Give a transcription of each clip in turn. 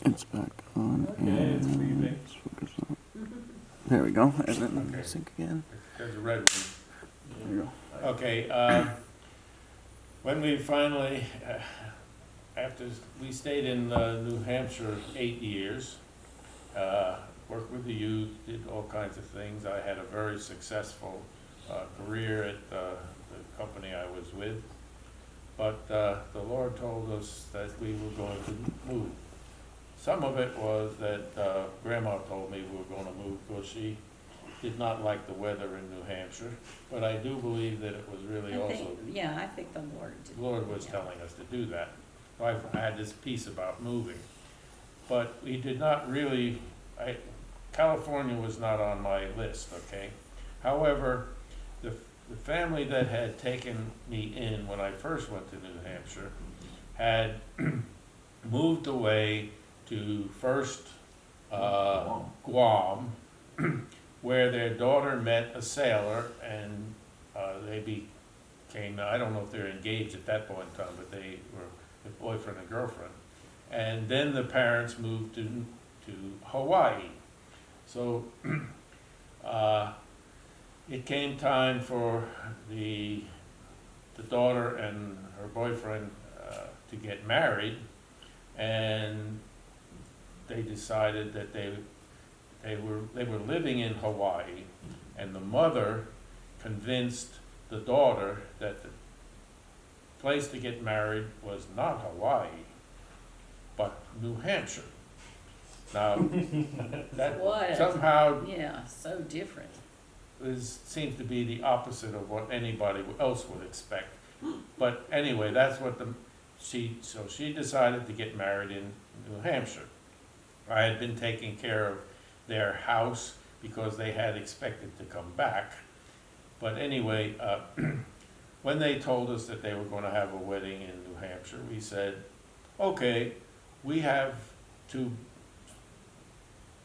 It's back on. Okay, it's and leaving. let's focus on. There we go. And then Okay. sync again. There's a red one. There we go. Okay, when we finally, after we stayed in New Hampshire 8 years, worked with the youth, did all kinds of things. I had a very successful career at the company I was with. But the Lord told us that we were going to move. Some of it was that Grandma told me we were going to move because she did not like the weather in New Hampshire. But I do believe that it was really I think the Lord did. the Lord was telling us to do that. So I had this peace about moving. But we did not really, California was not on my list, okay? However, the family that had taken me in when I first went to New Hampshire had moved away to first Guam, where their daughter met a sailor, and they became, I don't know if they were engaged at that point in time, but they were a boyfriend and girlfriend. And then the parents moved to Hawaii. So it came time for the daughter and her boyfriend to get married, and they decided that they were living in Hawaii, and the mother convinced the daughter that the place to get married was not Hawaii, but New Hampshire. Now, that What? somehow Yeah, so different. seems to be the opposite of what anybody else would expect. But anyway, that's what so she decided to get married in New Hampshire. I had been taking care of their house because they had expected to come back. But anyway, when they told us that they were going to have a wedding in New Hampshire, we said, okay, we have 2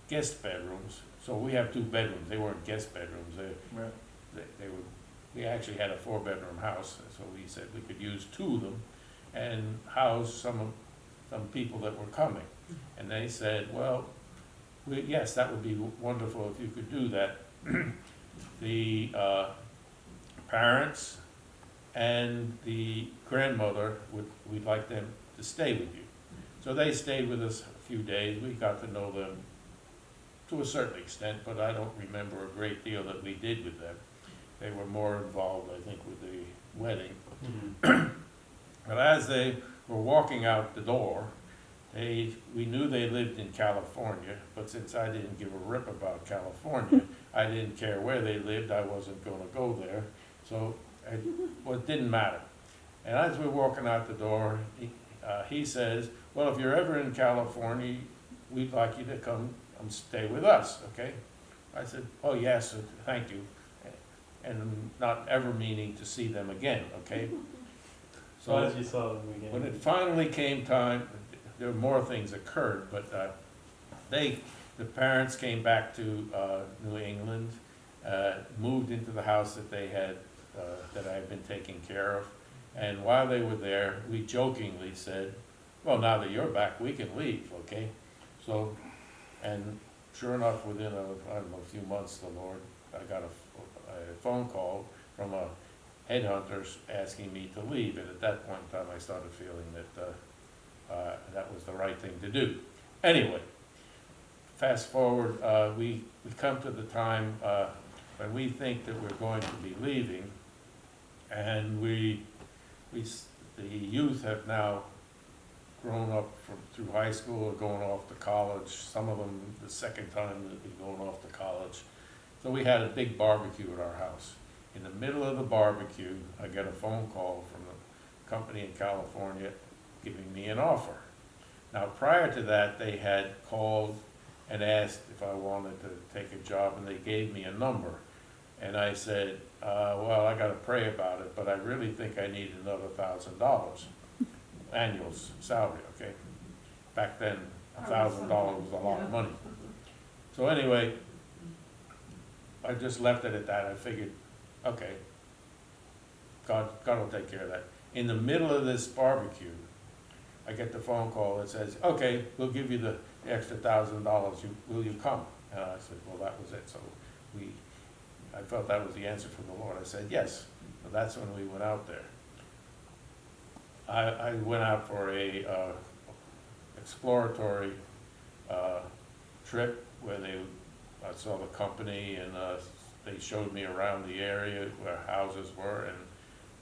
guest bedrooms. So we have 2 bedrooms. They weren't guest bedrooms. They were. We actually had a 4-bedroom house, so we said we could use 2 of them and house some people that were coming. And they said, well, yes, that would be wonderful if you could do that. The parents and the grandmother we'd like them to stay with you. So they stayed with us a few days. We got to know them to a certain extent, but I don't remember a great deal that we did with them. They were more involved, I think, with the wedding. But as they were walking out the door, we knew they lived in California, but since I didn't give a rip about California, I didn't care where they lived. I wasn't going to go there, so it didn't matter. And as we're walking out the door, he says, well, if you're ever in California, we'd like you to come and stay with us, okay? I said, oh yes, thank you, and not ever meaning to see them again, okay? So as you saw them again. when it finally came time, there were more things occurred, but the parents came back to New England, moved into the house that they had, that I had been taking care of, and while they were there, we jokingly said, well, now that you're back, we can leave, okay? So, and sure enough, within a few months, I got a phone call from a headhunter asking me to leave, and at that point in time, I started feeling that that was the right thing to do. Anyway, fast forward, we come to the time when we think that we're going to be leaving, and the youth have now grown up through high school or going off to college. Some of them the second time they'll be going off to college. So we had a big barbecue at our house. In the middle of the barbecue, I get a phone call from a company in California giving me an offer. Now, prior to that, they had called and asked if I wanted to take a job, and they gave me a number. And I said, well, I got to pray about it, but I really think I need another $1,000 annual salary, okay? Back then, $1,000 was a lot of money. So anyway, I just left it at that. I figured, okay, God will take care of that. In the middle of this barbecue, I get the phone call that says, okay, we'll give you the extra $1,000, will you come? And I said, well, that was it. So I felt that was the answer from the Lord. I said, yes. So that's when we went out there. I went out for a exploratory trip where I saw the company, and they showed me around the area where houses were, and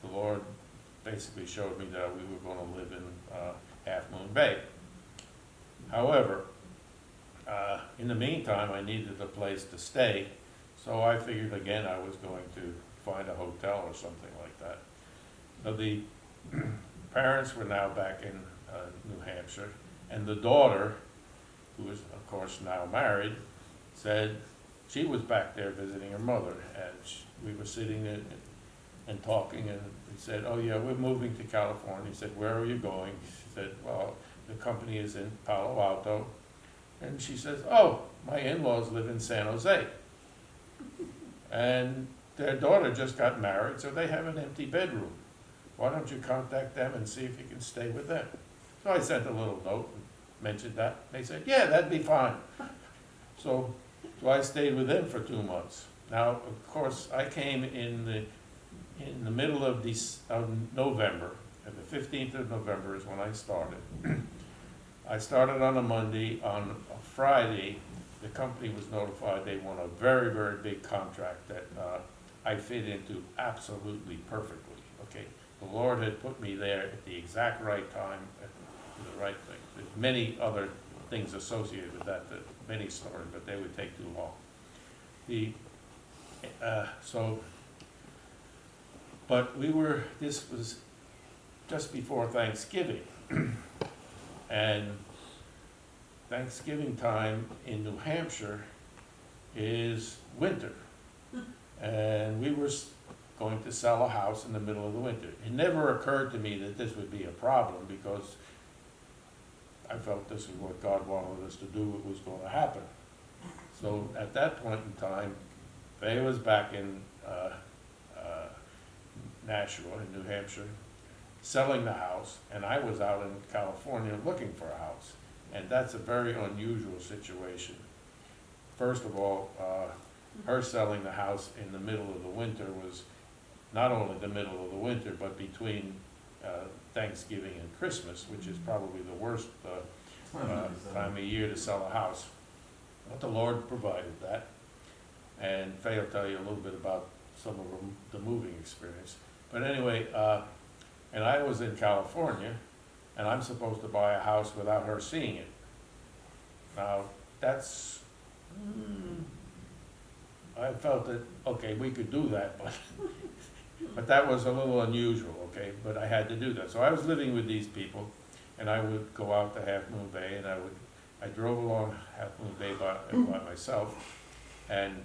the Lord basically showed me that we were going to live in Half Moon Bay. However, in the meantime, I needed a place to stay, so I figured again I was going to find a hotel or something like that. So the parents were now back in New Hampshire, and the daughter, who is of course now married, said she was back there visiting her mother, and we were sitting and talking, and we said, oh yeah, we're moving to California. He said, where are you going? She said, well, the company is in Palo Alto. And she says, oh, my in-laws live in San Jose. And their daughter just got married, so they have an empty bedroom. Why don't you contact them and see if you can stay with them? So I sent a little note and mentioned that. They said, yeah, that'd be fine. So I stayed with them for 2 months. Now, of course, I came in the middle of November, and the 15th of November is when I started. I started on a Monday. On a Friday, the company was notified they won a very, very big contract that I fit into absolutely perfectly. Okay, the Lord had put me there at the exact right time, at the right thing. There's many other things associated with that, many stories, but they would take too long. But this was just before Thanksgiving. And Thanksgiving time in New Hampshire is winter. And we were going to sell a house in the middle of the winter. It never occurred to me that this would be a problem, because I felt this is what God wanted us to do, it was going to happen. So at that point in time, Faye was back in Nashua, in New Hampshire, selling the house, and I was out in California looking for a house. And that's a very unusual situation. First of all, her selling the house in the middle of the winter was not only the middle of the winter, but between Thanksgiving and Christmas, which is probably the worst time of year to sell a house. But the Lord provided that. And Faye will tell you a little bit about some of the moving experience. But anyway, and I was in California, and I'm supposed to buy a house without her seeing it. Now, that's, I felt that, okay, we could do that, but that was a little unusual, okay, but I had to do that. So I was living with these people, and I would go out to Half Moon Bay, and I drove along Half Moon Bay by myself, and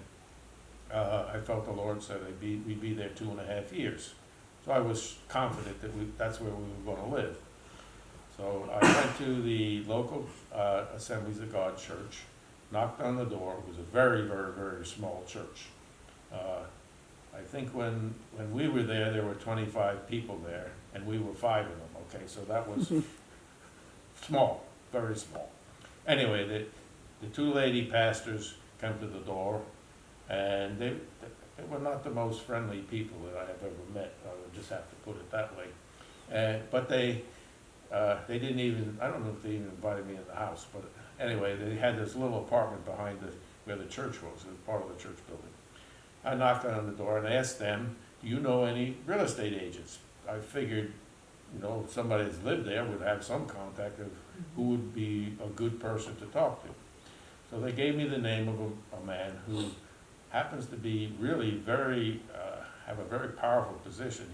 I felt the Lord said we'd be there 2.5 years. So I was confident that that's where we were going to live. So I went to the local Assemblies of God church, knocked on the door. It was a very, very, very small church. I think when we were there were 25 people there, and we were 5 of them, okay? So that was small, very small. Anyway, the 2 lady pastors came to the door, and they were not the most friendly people that I have ever met. I would just have to put it that way. But they didn't even, I don't know if they even invited me in the house, but anyway, they had this little apartment behind where the church was, it was part of the church building. I knocked on the door and asked them, do you know any real estate agents? I figured, somebody that's lived there would have some contact of who would be a good person to talk to. So they gave me the name of a man who happens to be really have a very powerful position.